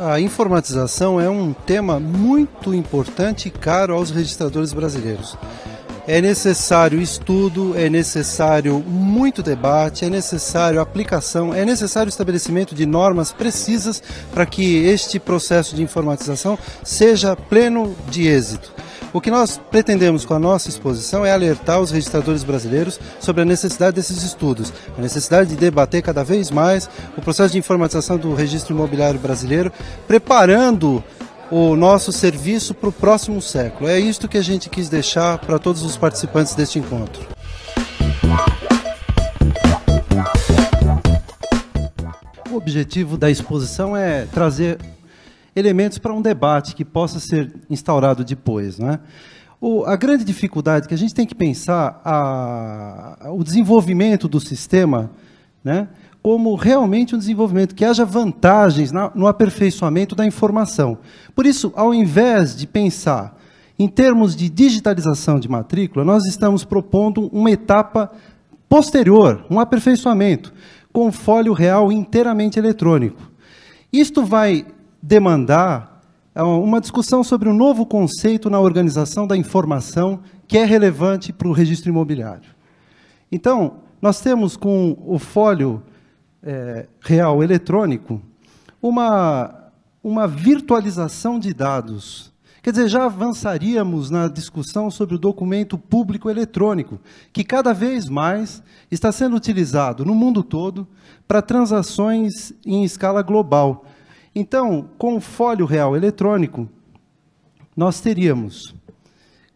A informatização é um tema muito importante e caro aos registradores brasileiros. É necessário estudo, é necessário muito debate, é necessário aplicação, é necessário estabelecimento de normas precisas para que este processo de informatização seja pleno de êxito. O que nós pretendemos com a nossa exposição é alertar os registradores brasileiros sobre a necessidade desses estudos, a necessidade de debater cada vez mais o processo de informatização do registro imobiliário brasileiro, preparando o nosso serviço para o próximo século. É isto que a gente quis deixar para todos os participantes deste encontro. O objetivo da exposição é trazer elementos para um debate que possa ser instaurado depois, né? A grande dificuldade que a gente tem que pensar o desenvolvimento do sistema, né, como realmente um desenvolvimento, que haja vantagens no aperfeiçoamento da informação. Por isso, ao invés de pensar em termos de digitalização de matrícula, nós estamos propondo uma etapa posterior, um aperfeiçoamento, com folho real inteiramente eletrônico. Isto vai demandar uma discussão sobre um novo conceito na organização da informação que é relevante para o registro imobiliário. Então, nós temos com o folho real eletrônico uma virtualização de dados. Quer dizer, já avançaríamos na discussão sobre o documento público eletrônico, que cada vez mais está sendo utilizado no mundo todo para transações em escala global. Então, com o folho real eletrônico, nós teríamos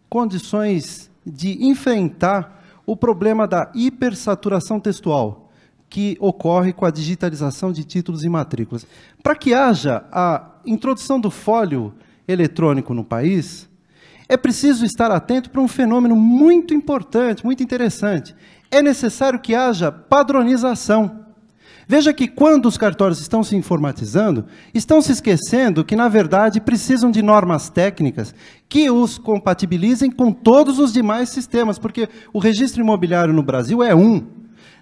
condições de enfrentar o problema da hipersaturação textual, que ocorre com a digitalização de títulos e matrículas. Para que haja a introdução do folho eletrônico no país, é preciso estar atento para um fenômeno muito importante, muito interessante. É necessário que haja padronização. Veja que quando os cartórios estão se informatizando, estão se esquecendo que, na verdade, precisam de normas técnicas que os compatibilizem com todos os demais sistemas, porque o registro imobiliário no Brasil é um.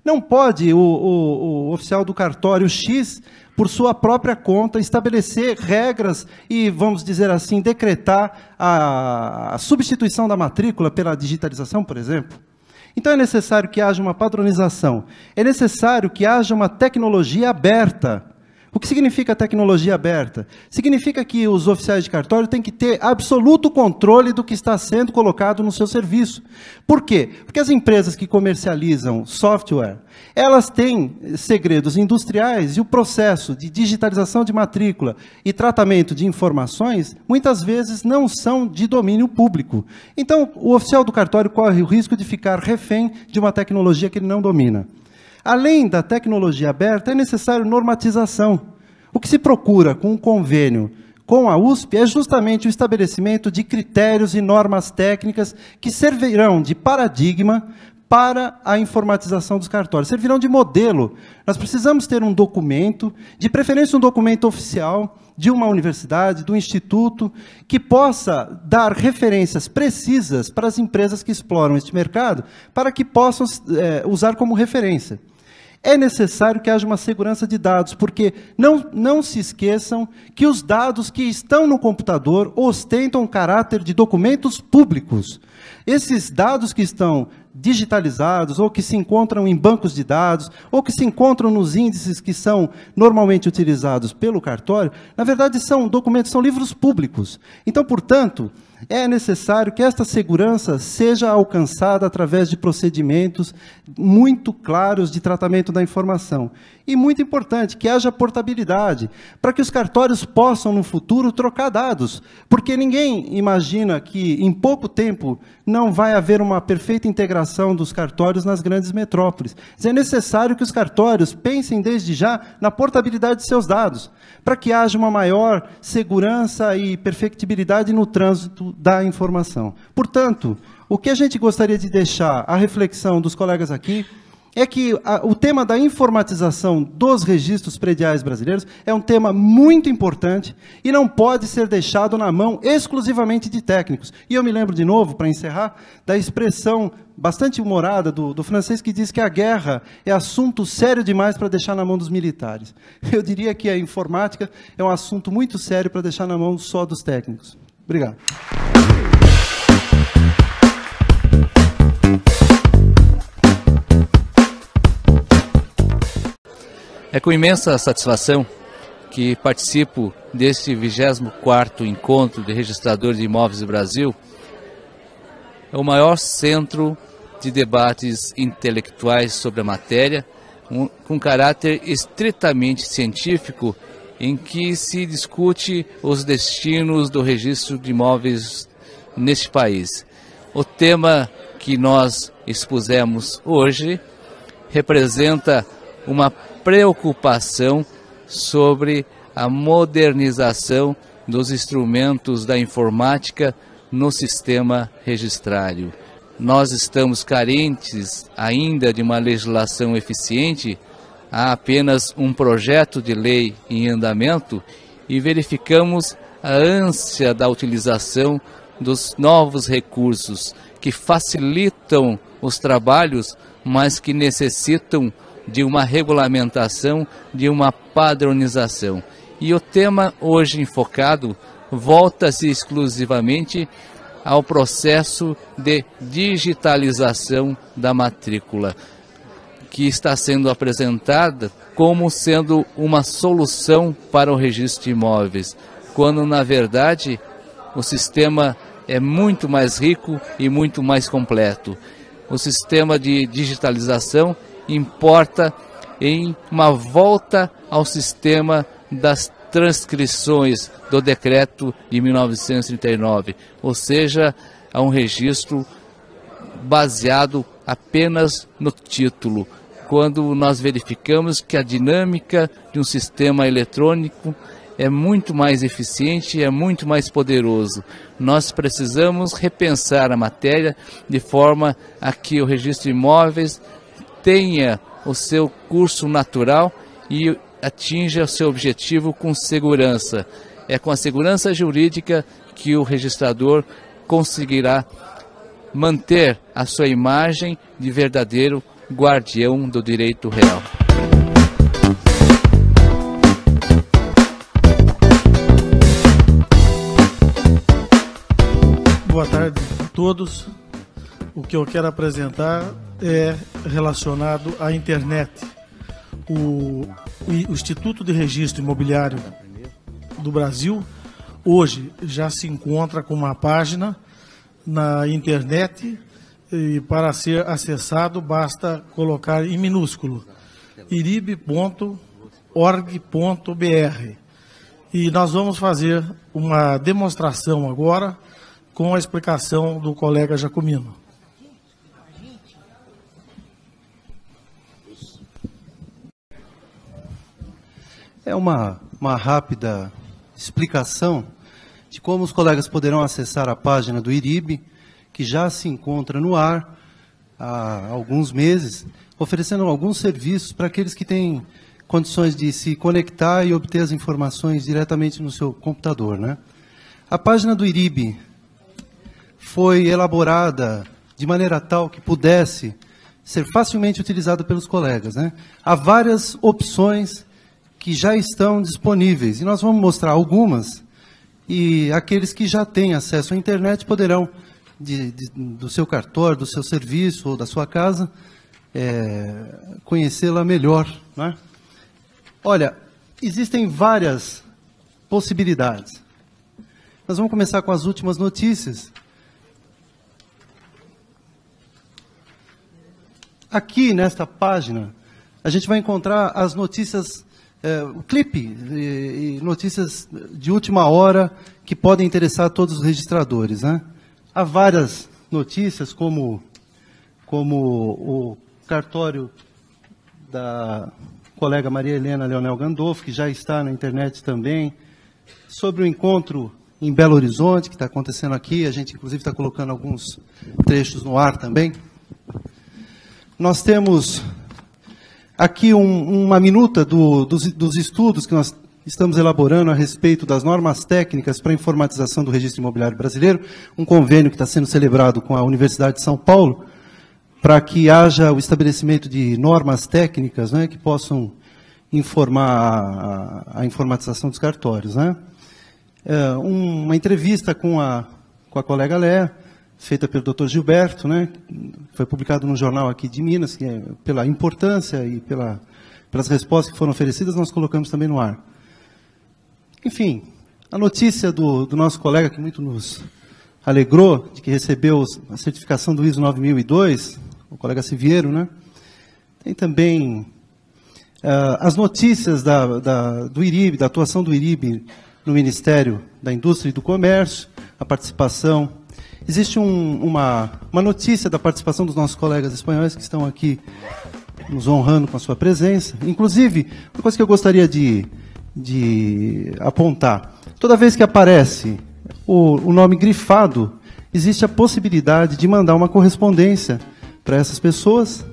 Não pode o oficial do cartório X, por sua própria conta, estabelecer regras e, vamos dizer assim, decretar a substituição da matrícula pela digitalização, por exemplo. Então, é necessário que haja uma padronização, é necessário que haja uma tecnologia aberta. O que significa tecnologia aberta? Significa que os oficiais de cartório têm que ter absoluto controle do que está sendo colocado no seu serviço. Por quê? Porque as empresas que comercializam software, elas têm segredos industriais e o processo de digitalização de matrícula e tratamento de informações, muitas vezes não são de domínio público. Então, o oficial do cartório corre o risco de ficar refém de uma tecnologia que ele não domina. Além da tecnologia aberta, é necessário normatização. O que se procura com um convênio com a USP é justamente o estabelecimento de critérios e normas técnicas que servirão de paradigma para a informatização dos cartórios, servirão de modelo. Nós precisamos ter um documento, de preferência um documento oficial de uma universidade, do instituto, que possa dar referências precisas para as empresas que exploram este mercado, para que possam usar como referência. É necessário que haja uma segurança de dados, porque não se esqueçam que os dados que estão no computador ostentam caráter de documentos públicos. Esses dados que estão digitalizados, ou que se encontram em bancos de dados, ou que se encontram nos índices que são normalmente utilizados pelo cartório, na verdade são documentos, são livros públicos. Então, portanto, é necessário que esta segurança seja alcançada através de procedimentos muito claros de tratamento da informação. E muito importante, que haja portabilidade, para que os cartórios possam, no futuro, trocar dados. Porque ninguém imagina que, em pouco tempo, não vai haver uma perfeita integração dos cartórios nas grandes metrópoles. É necessário que os cartórios pensem, desde já, na portabilidade de seus dados, para que haja uma maior segurança e perfectibilidade no trânsito da informação. Portanto, o que a gente gostaria de deixar à reflexão dos colegas aqui é que o tema da informatização dos registros prediais brasileiros é um tema muito importante e não pode ser deixado na mão exclusivamente de técnicos. E eu me lembro, de novo, para encerrar, da expressão bastante humorada do francês que diz que a guerra é assunto sério demais para deixar na mão dos militares. Eu diria que a informática é um assunto muito sério para deixar na mão só dos técnicos. Obrigado. É com imensa satisfação que participo deste 24º Encontro de Registradores de Imóveis do Brasil, é o maior centro de debates intelectuais sobre a matéria, com caráter estritamente científico, em que se discute os destinos do registro de imóveis neste país. O tema que nós expusemos hoje representa uma preocupação sobre a modernização dos instrumentos da informática no sistema registrário. Nós estamos carentes ainda de uma legislação eficiente, há apenas um projeto de lei em andamento e verificamos a ânsia da utilização dos novos recursos que facilitam os trabalhos, mas que necessitam de uma regulamentação, de uma padronização. E o tema hoje enfocado volta-se exclusivamente ao processo de digitalização da matrícula, que está sendo apresentada como sendo uma solução para o registro de imóveis, quando na verdade o sistema é muito mais rico e muito mais completo. O sistema de digitalização importa em uma volta ao sistema das transcrições do decreto de 1939, ou seja, a um registro baseado apenas no título, quando nós verificamos que a dinâmica de um sistema eletrônico é muito mais eficiente, é muito mais poderoso. Nós precisamos repensar a matéria de forma a que o registro de imóveis tenha o seu curso natural e atinja o seu objetivo com segurança. É com a segurança jurídica que o registrador conseguirá manter a sua imagem de verdadeiro guardião do direito real. Boa tarde a todos. O que eu quero apresentar é relacionado à internet. O Instituto de Registro Imobiliário do Brasil hoje já se encontra com uma página na internet e para ser acessado basta colocar em minúsculo irib.org.br e nós vamos fazer uma demonstração agora com a explicação do colega Jacomino. É uma rápida explicação de como os colegas poderão acessar a página do IRIB, que já se encontra no ar há alguns meses, oferecendo alguns serviços para aqueles que têm condições de se conectar e obter as informações diretamente no seu computador, né? A página do IRIB foi elaborada de maneira tal que pudesse ser facilmente utilizada pelos colegas, né? Há várias opções que já estão disponíveis, e nós vamos mostrar algumas, e aqueles que já têm acesso à internet poderão, do seu cartório, do seu serviço ou da sua casa, conhecê-la melhor, né? Olha, existem várias possibilidades. Nós vamos começar com as últimas notícias. Aqui, nesta página, a gente vai encontrar as notícias, o clipe e notícias de última hora que podem interessar todos os registradores, né? Há várias notícias, como o cartório da colega Maria Helena Leonel Gandolfo, que já está na internet também, sobre o encontro em Belo Horizonte, que está acontecendo aqui, a gente inclusive está colocando alguns trechos no ar também. Nós temos aqui uma minuta dos estudos que nós estamos elaborando a respeito das normas técnicas para a informatização do registro imobiliário brasileiro, um convênio que está sendo celebrado com a Universidade de São Paulo, para que haja o estabelecimento de normas técnicas, né, que possam informar a informatização dos cartórios, né. Uma entrevista com a colega Léa, feita pelo Dr. Gilberto, né, foi publicado no jornal aqui de Minas, que pela importância e pelas respostas que foram oferecidas, nós colocamos também no ar. Enfim, a notícia do nosso colega, que muito nos alegrou, de que recebeu a certificação do ISO 9002, o colega Siviero, né? Tem também as notícias do IRIB, da atuação do IRIB no Ministério da Indústria e do Comércio, a participação. Existe uma notícia da participação dos nossos colegas espanhóis que estão aqui nos honrando com a sua presença. Inclusive, uma coisa que eu gostaria de apontar. Toda vez que aparece o nome grifado, existe a possibilidade de mandar uma correspondência para essas pessoas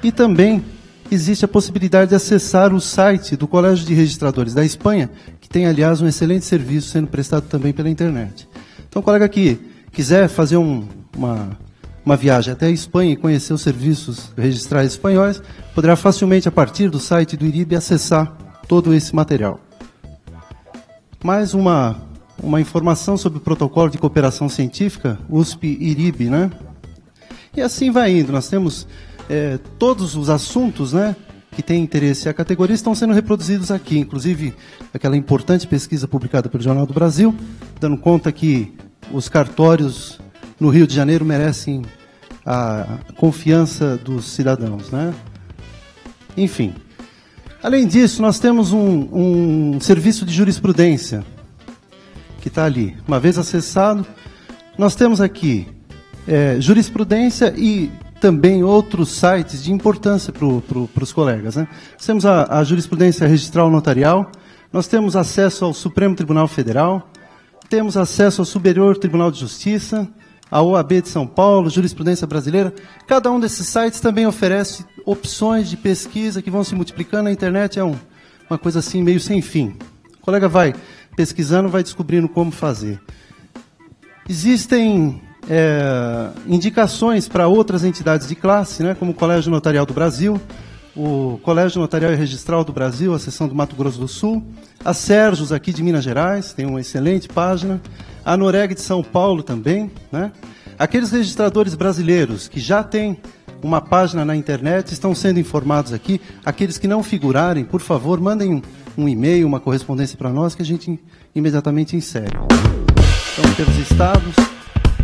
e também existe a possibilidade de acessar o site do Colégio de Registradores da Espanha, que tem, aliás, um excelente serviço sendo prestado também pela internet. Então, o colega que quiser fazer uma viagem até a Espanha e conhecer os serviços registrais espanhóis, poderá facilmente, a partir do site do IRIB, acessar todo esse material. Mais uma informação sobre o protocolo de cooperação científica, USP-IRIB, né? E assim vai indo. Nós temos todos os assuntos, né, que têm interesse à categoria estão sendo reproduzidos aqui, inclusive aquela importante pesquisa publicada pelo Jornal do Brasil, dando conta que os cartórios no Rio de Janeiro merecem a confiança dos cidadãos, né? Enfim. Além disso, nós temos um serviço de jurisprudência que está ali. Uma vez acessado, nós temos aqui jurisprudência e também outros sites de importância para os colegas, né? Nós temos a jurisprudência registral notarial, nós temos acesso ao Supremo Tribunal Federal, temos acesso ao Superior Tribunal de Justiça, a OAB de São Paulo, jurisprudência brasileira. Cada um desses sites também oferece opções de pesquisa que vão se multiplicando. A internet é uma coisa assim meio sem fim. O colega vai pesquisando, vai descobrindo como fazer. Existem indicações para outras entidades de classe, né, como o Colégio Notarial do Brasil, o Colégio Notarial e Registral do Brasil, a seção do Mato Grosso do Sul, a Serjos aqui de Minas Gerais, tem uma excelente página, a Noreg de São Paulo também, né? Aqueles registradores brasileiros que já têm uma página na internet estão sendo informados aqui. Aqueles que não figurarem, por favor, mandem um e-mail, uma correspondência para nós que a gente imediatamente insere. Então, pelos estados,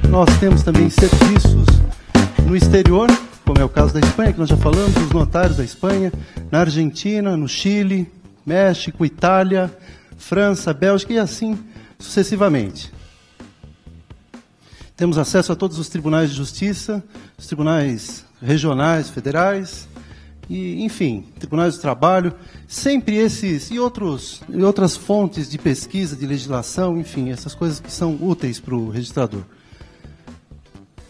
nós temos também serviços no exterior, como é o caso da Espanha, que nós já falamos, os notários da Espanha, na Argentina, no Chile, México, Itália, França, Bélgica e assim sucessivamente. Temos acesso a todos os tribunais de justiça, os tribunais regionais, federais, e, enfim, tribunais do trabalho, sempre esses e outras fontes de pesquisa, de legislação, enfim, essas coisas que são úteis para o registrador.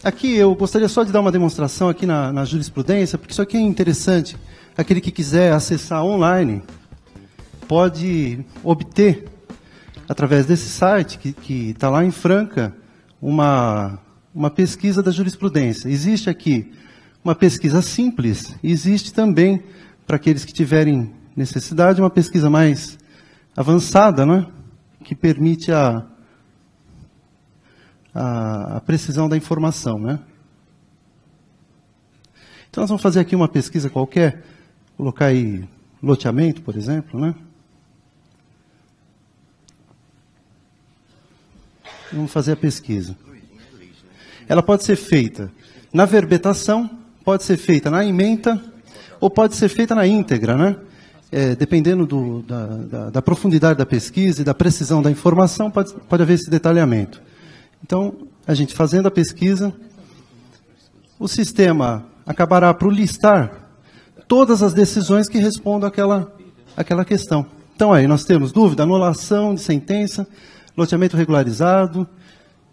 Aqui eu gostaria só de dar uma demonstração aqui na jurisprudência, porque isso aqui é interessante. Aquele que quiser acessar online pode obter, através desse site, que está lá em Franca, uma pesquisa da jurisprudência. Existe aqui uma pesquisa simples, e existe também, para aqueles que tiverem necessidade, uma pesquisa mais avançada, né, que permite a precisão da informação, né? Então, nós vamos fazer aqui uma pesquisa qualquer, colocar aí loteamento, por exemplo, né? Vamos fazer a pesquisa. Ela pode ser feita na verbetação, pode ser feita na ementa, ou pode ser feita na íntegra, né? Dependendo da profundidade da pesquisa e da precisão da informação, pode haver esse detalhamento. Então, a gente fazendo a pesquisa, o sistema acabará por listar todas as decisões que respondam àquela questão. Então, aí nós temos dúvida, anulação de sentença, loteamento regularizado,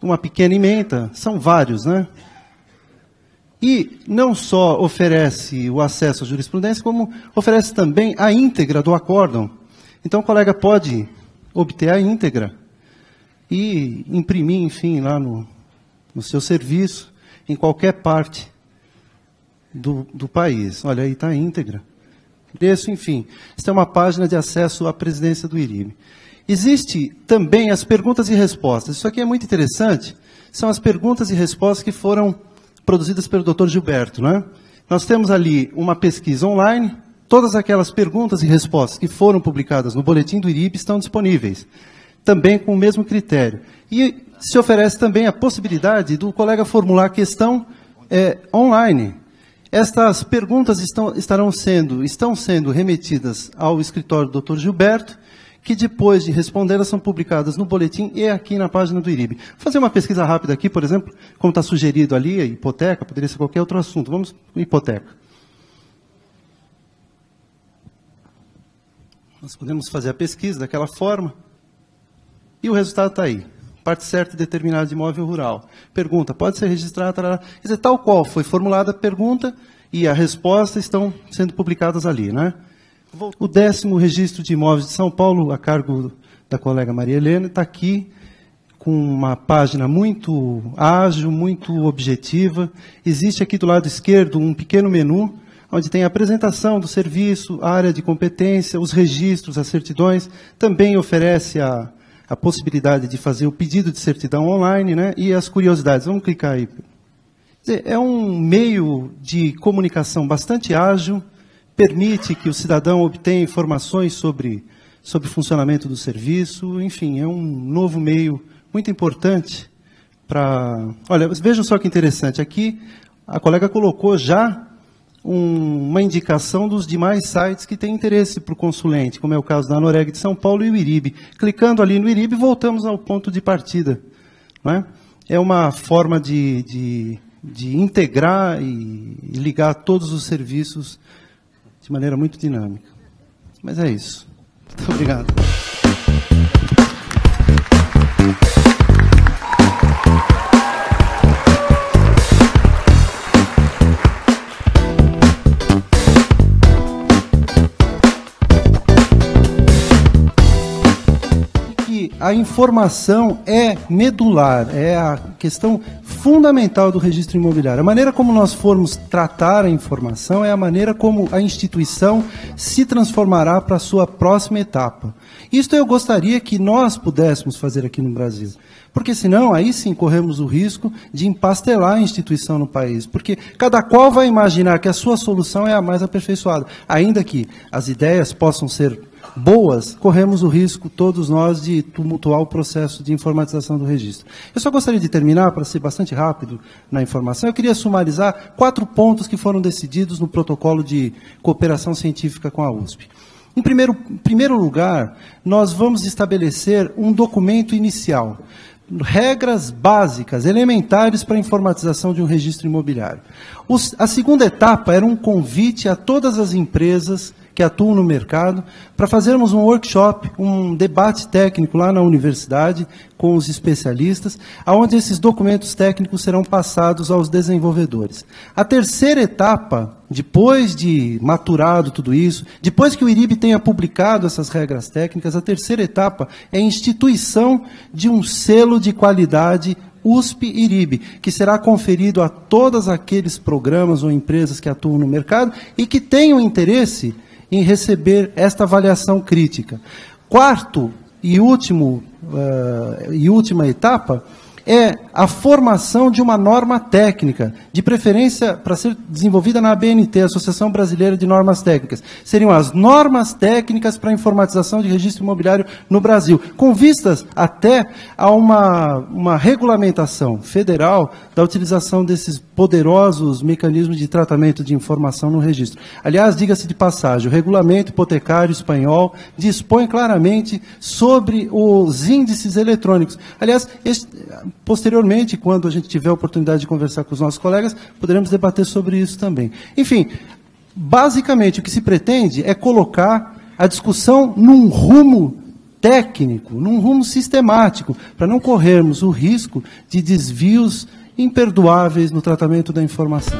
uma pequena ementa, são vários, né? E não só oferece o acesso à jurisprudência, como oferece também a íntegra do acórdão. Então, o colega pode obter a íntegra e imprimir, enfim, lá no seu serviço, em qualquer parte do país. Olha, aí está a íntegra. Preço, enfim. Esta é uma página de acesso à presidência do IRIB. Existe também as perguntas e respostas. Isso aqui é muito interessante. São as perguntas e respostas que foram produzidas pelo Dr. Gilberto, né? Nós temos ali uma pesquisa online, todas aquelas perguntas e respostas que foram publicadas no boletim do IRIB estão disponíveis, também com o mesmo critério. E se oferece também a possibilidade do colega formular a questão online. Estas perguntas estão sendo remetidas ao escritório do Dr. Gilberto, que depois de respondê-las são publicadas no boletim e aqui na página do IRIB. Vou fazer uma pesquisa rápida aqui, por exemplo, como está sugerido ali, a hipoteca, poderia ser qualquer outro assunto. Vamos para hipoteca. Nós podemos fazer a pesquisa daquela forma e o resultado está aí. Parte certa e determinada de imóvel rural. Pergunta, pode ser registrada, tarará. Quer dizer, tal qual foi formulada a pergunta e a resposta estão sendo publicadas ali, né? O 10º registro de imóveis de São Paulo, a cargo da colega Maria Helena, está aqui com uma página muito ágil, muito objetiva. Existe aqui do lado esquerdo um pequeno menu, onde tem a apresentação do serviço, a área de competência, os registros, as certidões. Também oferece a possibilidade de fazer o pedido de certidão online, né? E as curiosidades. Vamos clicar aí. É um meio de comunicação bastante ágil, permite que o cidadão obtenha informações sobre o funcionamento do serviço, enfim, é um novo meio muito importante para... Olha, vejam só que interessante, aqui a colega colocou já uma indicação dos demais sites que têm interesse para o consulente, como é o caso da Noreg de São Paulo e o IRIB. Clicando ali no IRIB, voltamos ao ponto de partida. Não é? É uma forma de integrar e ligar todos os serviços de maneira muito dinâmica. Mas é isso. Muito obrigado. A informação é medular, é a questão fundamental do registro imobiliário. A maneira como nós formos tratar a informação é a maneira como a instituição se transformará para a sua próxima etapa. Isto eu gostaria que nós pudéssemos fazer aqui no Brasil. Porque senão, aí sim, corremos o risco de empastelar a instituição no país. Porque cada qual vai imaginar que a sua solução é a mais aperfeiçoada. Ainda que as ideias possam ser boas, corremos o risco, todos nós, de tumultuar o processo de informatização do registro. Eu só gostaria de terminar, para ser bastante rápido na informação, eu queria sumarizar 4 pontos que foram decididos no protocolo de cooperação científica com a USP. Em primeiro lugar, nós vamos estabelecer um documento inicial, regras básicas, elementares para a informatização de um registro imobiliário. A segunda etapa era um convite a todas as empresas que atuam no mercado para fazermos um workshop, um debate técnico lá na universidade com os especialistas, onde esses documentos técnicos serão passados aos desenvolvedores. A terceira etapa, depois de maturado tudo isso, depois que o IRIB tenha publicado essas regras técnicas, a terceira etapa é a instituição de um selo de qualidade USP-IRIB, que será conferido a todos aqueles programas ou empresas que atuam no mercado e que tenham interesse em receber esta avaliação crítica. Quarto e última etapa é a formação de uma norma técnica, de preferência para ser desenvolvida na ABNT, Associação Brasileira de Normas Técnicas. Seriam as normas técnicas para a informatização de registro imobiliário no Brasil, com vistas até a uma regulamentação federal da utilização desses poderosos mecanismos de tratamento de informação no registro. Aliás, diga-se de passagem, o regulamento hipotecário espanhol dispõe claramente sobre os índices eletrônicos. Aliás, posteriormente, quando a gente tiver a oportunidade de conversar com os nossos colegas, poderemos debater sobre isso também. Enfim, basicamente, o que se pretende é colocar a discussão num rumo técnico, num rumo sistemático, para não corrermos o risco de desvios imperdoáveis no tratamento da informação.